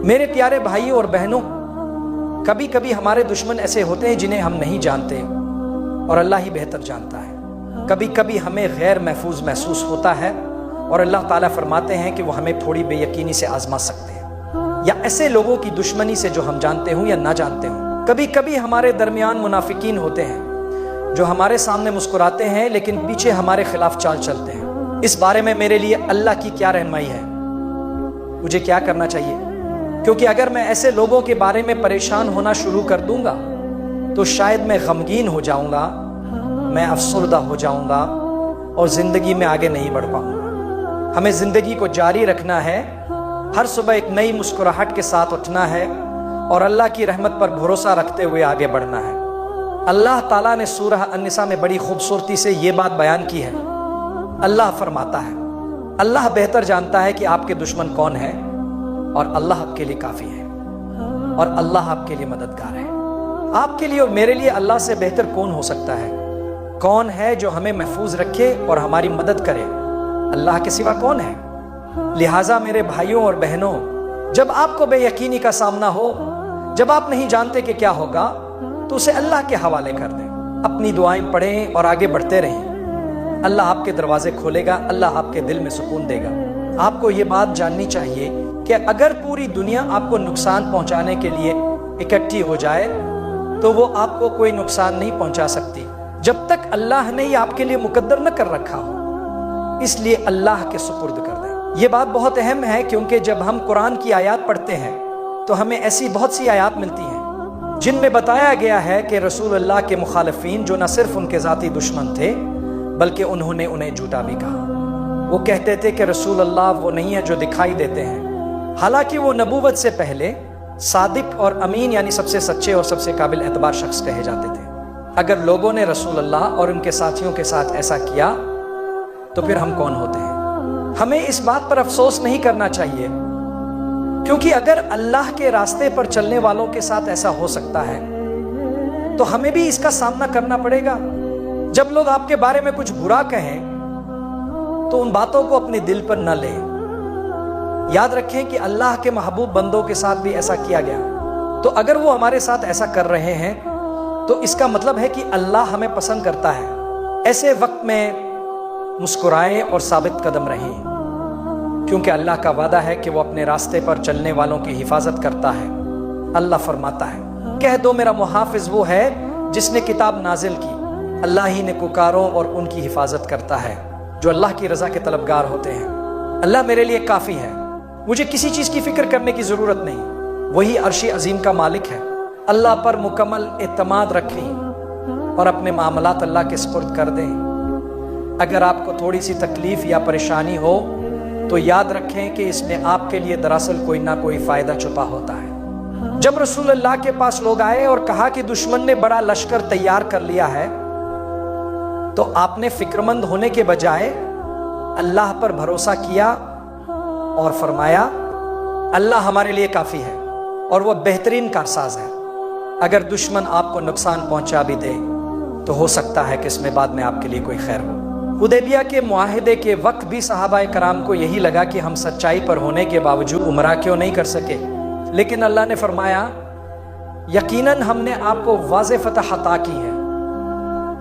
میرے پیارے بھائیوں اور بہنوں، کبھی کبھی ہمارے دشمن ایسے ہوتے ہیں جنہیں ہم نہیں جانتے اور اللہ ہی بہتر جانتا ہے۔ کبھی کبھی ہمیں غیر محفوظ محسوس ہوتا ہے اور اللہ تعالیٰ فرماتے ہیں کہ وہ ہمیں تھوڑی بے یقینی سے آزما سکتے ہیں، یا ایسے لوگوں کی دشمنی سے جو ہم جانتے ہوں یا نہ جانتے ہوں۔ کبھی کبھی ہمارے درمیان منافقین ہوتے ہیں جو ہمارے سامنے مسکراتے ہیں لیکن پیچھے ہمارے خلاف چال چلتے ہیں۔ اس بارے میں میرے لیے اللہ کی کیا رہنمائی ہے؟ مجھے کیا کرنا چاہیے؟ کیونکہ اگر میں ایسے لوگوں کے بارے میں پریشان ہونا شروع کر دوں گا تو شاید میں غمگین ہو جاؤں گا، میں افسردہ ہو جاؤں گا اور زندگی میں آگے نہیں بڑھ پاؤں گا۔ ہمیں زندگی کو جاری رکھنا ہے، ہر صبح ایک نئی مسکراہٹ کے ساتھ اٹھنا ہے اور اللہ کی رحمت پر بھروسہ رکھتے ہوئے آگے بڑھنا ہے۔ اللہ تعالیٰ نے سورہ النساء میں بڑی خوبصورتی سے یہ بات بیان کی ہے۔ اللہ فرماتا ہے، اللہ بہتر جانتا ہے کہ آپ کے دشمن کون ہیں اور اللہ آپ کے لیے کافی ہے اور اللہ آپ کے لیے مددگار ہے۔ آپ کے لیے اور میرے لیے اللہ سے بہتر کون ہو سکتا ہے؟ کون ہے جو ہمیں محفوظ رکھے اور ہماری مدد کرے؟ اللہ کے سوا کون ہے؟ لہٰذا میرے بھائیوں اور بہنوں، جب آپ کو بے یقینی کا سامنا ہو، جب آپ نہیں جانتے کہ کیا ہوگا، تو اسے اللہ کے حوالے کر دیں، اپنی دعائیں پڑھیں اور آگے بڑھتے رہیں۔ اللہ آپ کے دروازے کھولے گا، اللہ آپ کے دل میں سکون دے گا۔ آپ کو یہ بات جاننی چاہیے کہ اگر پوری دنیا آپ کو نقصان پہنچانے کے لیے اکٹھی ہو جائے تو وہ آپ کو کوئی نقصان نہیں پہنچا سکتی جب تک اللہ نے یہ آپ کے لیے مقدر نہ کر رکھا ہو۔ اس لیے اللہ کے سپرد کر دیں۔ یہ بات بہت اہم ہے کیونکہ جب ہم قرآن کی آیات پڑھتے ہیں تو ہمیں ایسی بہت سی آیات ملتی ہیں جن میں بتایا گیا ہے کہ رسول اللہ کے مخالفین جو نہ صرف ان کے ذاتی دشمن تھے بلکہ انہوں نے انہیں جھوٹا بھی کہا۔ وہ کہتے تھے کہ رسول اللہ وہ نہیں ہے جو دکھائی دیتے ہیں، حالانکہ وہ نبوت سے پہلے صادق اور امین یعنی سب سے سچے اور سب سے قابل اعتبار شخص کہے جاتے تھے۔ اگر لوگوں نے رسول اللہ اور ان کے ساتھیوں کے ساتھ ایسا کیا تو پھر ہم کون ہوتے ہیں؟ ہمیں اس بات پر افسوس نہیں کرنا چاہیے، کیونکہ اگر اللہ کے راستے پر چلنے والوں کے ساتھ ایسا ہو سکتا ہے تو ہمیں بھی اس کا سامنا کرنا پڑے گا۔ جب لوگ آپ کے بارے میں کچھ برا کہیں تو ان باتوں کو اپنے دل پر نہ لیں۔ یاد رکھیں کہ اللہ کے محبوب بندوں کے ساتھ بھی ایسا کیا گیا، تو اگر وہ ہمارے ساتھ ایسا کر رہے ہیں تو اس کا مطلب ہے کہ اللہ ہمیں پسند کرتا ہے۔ ایسے وقت میں مسکرائیں اور ثابت قدم رہیں، کیونکہ اللہ کا وعدہ ہے کہ وہ اپنے راستے پر چلنے والوں کی حفاظت کرتا ہے۔ اللہ فرماتا ہے، کہہ دو میرا محافظ وہ ہے جس نے کتاب نازل کی، اللہ ہی نیکوکاروں اور ان کی حفاظت کرتا ہے جو اللہ کی رضا کے طلبگار ہوتے ہیں۔ اللہ میرے لیے کافی ہے، مجھے کسی چیز کی فکر کرنے کی ضرورت نہیں۔ وہی عرش عظیم کا مالک ہے۔ اللہ پر مکمل اعتماد رکھیں اور اپنے معاملات اللہ کے سپرد کر دیں۔ اگر آپ کو تھوڑی سی تکلیف یا پریشانی ہو تو یاد رکھیں کہ اس میں آپ کے لیے دراصل کوئی نہ کوئی فائدہ چھپا ہوتا ہے۔ جب رسول اللہ کے پاس لوگ آئے اور کہا کہ دشمن نے بڑا لشکر تیار کر لیا ہے تو آپ نے فکرمند ہونے کے بجائے اللہ پر بھروسہ کیا اور فرمایا اللہ ہمارے لیے کافی ہے اور وہ بہترین کارساز ہے۔ اگر دشمن آپ کو نقصان پہنچا بھی دے تو ہو سکتا ہے کہ اس میں بعد میں آپ کے لیے کوئی خیر ہو۔ حدیبیہ کے معاہدے کے وقت بھی صحابہ کرام کو یہی لگا کہ ہم سچائی پر ہونے کے باوجود عمرہ کیوں نہیں کر سکے، لیکن اللہ نے فرمایا یقیناً ہم نے آپ کو واضح فتح عطا کی ہے۔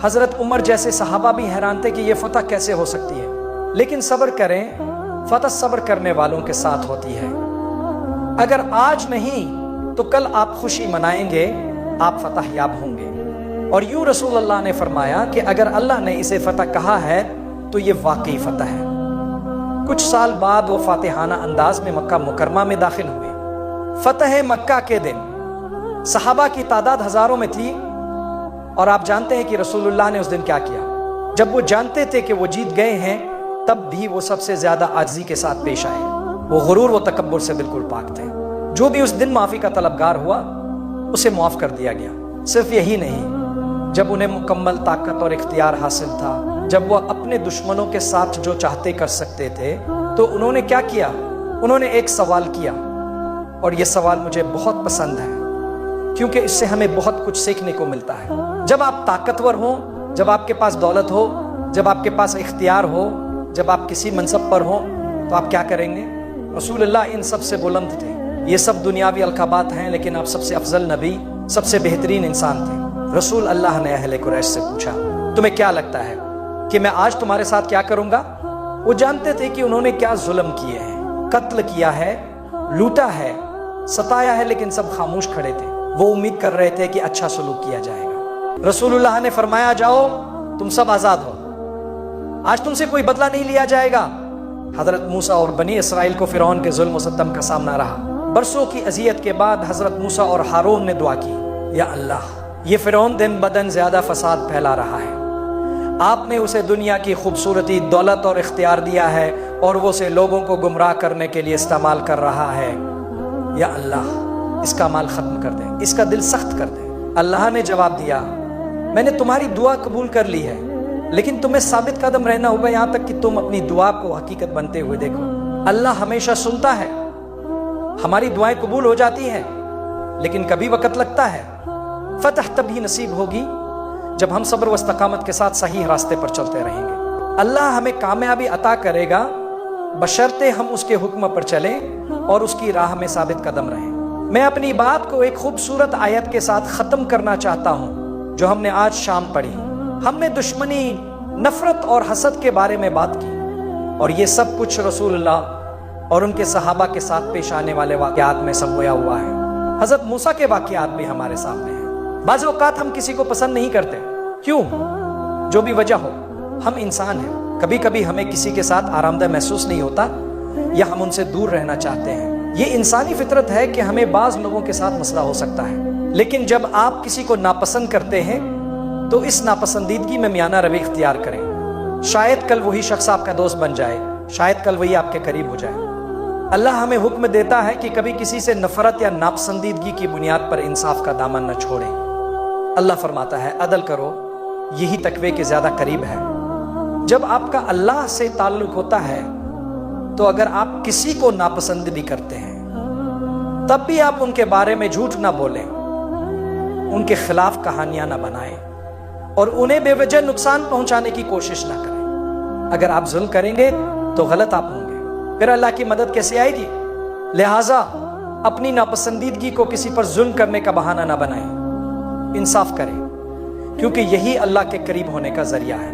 حضرت عمر جیسے صحابہ بھی حیران تھے کہ یہ فتح کیسے ہو سکتی ہے، لیکن صبر کریں، فتح صبر کرنے والوں کے ساتھ ہوتی ہے۔ اگر آج نہیں تو کل آپ خوشی منائیں گے، آپ فتح یاب ہوں گے۔ اور یوں رسول اللہ نے فرمایا کہ اگر اللہ نے اسے فتح کہا ہے تو یہ واقعی فتح ہے۔ کچھ سال بعد وہ فاتحانہ انداز میں مکہ مکرمہ میں داخل ہوئے۔ فتح مکہ کے دن صحابہ کی تعداد ہزاروں میں تھی، اور آپ جانتے ہیں کہ رسول اللہ نے اس دن کیا کیا۔ جب وہ جانتے تھے کہ وہ جیت گئے ہیں تب بھی وہ سب سے زیادہ عاجزی کے ساتھ پیش آئے۔ وہ غرور و تکبر سے بالکل پاک تھے۔ جو بھی اس دن معافی کا طلبگار ہوا اسے معاف کر دیا گیا۔ صرف یہی نہیں، جب انہیں مکمل طاقت اور اختیار حاصل تھا، جب وہ اپنے دشمنوں کے ساتھ جو چاہتے کر سکتے تھے، تو انہوں نے کیا کیا؟ انہوں نے ایک سوال کیا، اور یہ سوال مجھے بہت پسند ہے کیونکہ اس سے ہمیں بہت کچھ سیکھنے کو ملتا ہے۔ جب آپ طاقتور ہوں، جب آپ کے پاس دولت ہو، جب آپ کے پاس اختیار ہو، جب آپ کسی منصب پر ہوں تو آپ کیا کریں گے؟ رسول اللہ ان سب سے بلند تھے، یہ سب دنیاوی القابات ہیں، لیکن آپ سب سے افضل نبی، سب سے بہترین انسان تھے۔ رسول اللہ نے اہل قریش سے پوچھا تمہیں کیا لگتا ہے کہ میں آج تمہارے ساتھ کیا کروں گا؟ وہ جانتے تھے کہ انہوں نے کیا ظلم کیے ہیں، قتل کیا ہے، لوٹا ہے، ستایا ہے، لیکن سب خاموش کھڑے تھے۔ وہ امید کر رہے تھے کہ اچھا سلوک کیا جائے گا۔ رسول اللہ نے فرمایا جاؤ تم سب آزاد ہو، آج تم سے کوئی بدلہ نہیں لیا جائے گا۔ حضرت موسیٰ اور بنی اسرائیل کو فرعون کے ظلم و ستم کا سامنا رہا۔ برسوں کی اذیت کے بعد حضرت موسیٰ اور ہارون نے دعا کی، یا اللہ یہ فرعون دن بدن زیادہ فساد پھیلا رہا ہے، آپ نے اسے دنیا کی خوبصورتی، دولت اور اختیار دیا ہے اور وہ اسے لوگوں کو گمراہ کرنے کے لیے استعمال کر رہا ہے، یا اللہ اس کا مال ختم کر دیں، اس کا دل سخت کر دیں۔ اللہ نے جواب دیا میں نے تمہاری دعا قبول کر لی ہے، لیکن تمہیں ثابت قدم رہنا ہوگا یہاں تک کہ تم اپنی دعا کو حقیقت بنتے ہوئے دیکھو۔ اللہ ہمیشہ سنتا ہے، ہماری دعائیں قبول ہو جاتی ہیں، لیکن کبھی وقت لگتا ہے۔ فتح تبھی نصیب ہوگی جب ہم صبر و استقامت کے ساتھ صحیح راستے پر چلتے رہیں گے۔ اللہ ہمیں کامیابی عطا کرے گا بشرطے ہم اس کے حکم پر چلیں اور اس کی راہ میں ثابت قدم رہیں۔ میں اپنی بات کو ایک خوبصورت آیت کے ساتھ ختم کرنا چاہتا ہوں جو ہم نے آج شام پڑھی۔ ہم نے دشمنی، نفرت اور حسد کے بارے میں بات کی، اور یہ سب کچھ رسول اللہ اور ان کے صحابہ کے ساتھ پیش آنے والے واقعات میں سمویا ہوا ہے۔ حضرت موسیٰ کے واقعات بھی ہمارے سامنے ہیں۔ بعض اوقات ہم کسی کو پسند نہیں کرتے، کیوں؟ جو بھی وجہ ہو، ہم انسان ہیں، کبھی کبھی ہمیں کسی کے ساتھ آرام دہ محسوس نہیں ہوتا یا ہم ان سے دور رہنا چاہتے ہیں۔ یہ انسانی فطرت ہے کہ ہمیں بعض لوگوں کے ساتھ مسئلہ ہو سکتا ہے، لیکن جب آپ کسی کو ناپسند کرتے ہیں تو اس ناپسندیدگی میں میانہ روی اختیار کریں۔ شاید کل وہی شخص آپ کا دوست بن جائے، شاید کل وہی آپ کے قریب ہو جائے۔ اللہ ہمیں حکم دیتا ہے کہ کبھی کسی سے نفرت یا ناپسندیدگی کی بنیاد پر انصاف کا دامن نہ چھوڑیں۔ اللہ فرماتا ہے عدل کرو، یہی تقوی کے زیادہ قریب ہے۔ جب آپ کا اللہ سے تعلق ہوتا ہے تو اگر آپ کسی کو ناپسند بھی کرتے ہیں تب بھی آپ ان کے بارے میں جھوٹ نہ بولیں، ان کے خلاف کہانیاں نہ بنائیں اور انہیں بے وجہ نقصان پہنچانے کی کوشش نہ کریں۔ اگر آپ ظلم کریں گے تو غلط آپ ہوں گے، پھر اللہ کی مدد کیسے آئے گی؟ لہٰذا اپنی ناپسندیدگی کو کسی پر ظلم کرنے کا بہانہ نہ بنائیں، انصاف کریں، کیونکہ یہی اللہ کے قریب ہونے کا ذریعہ ہے۔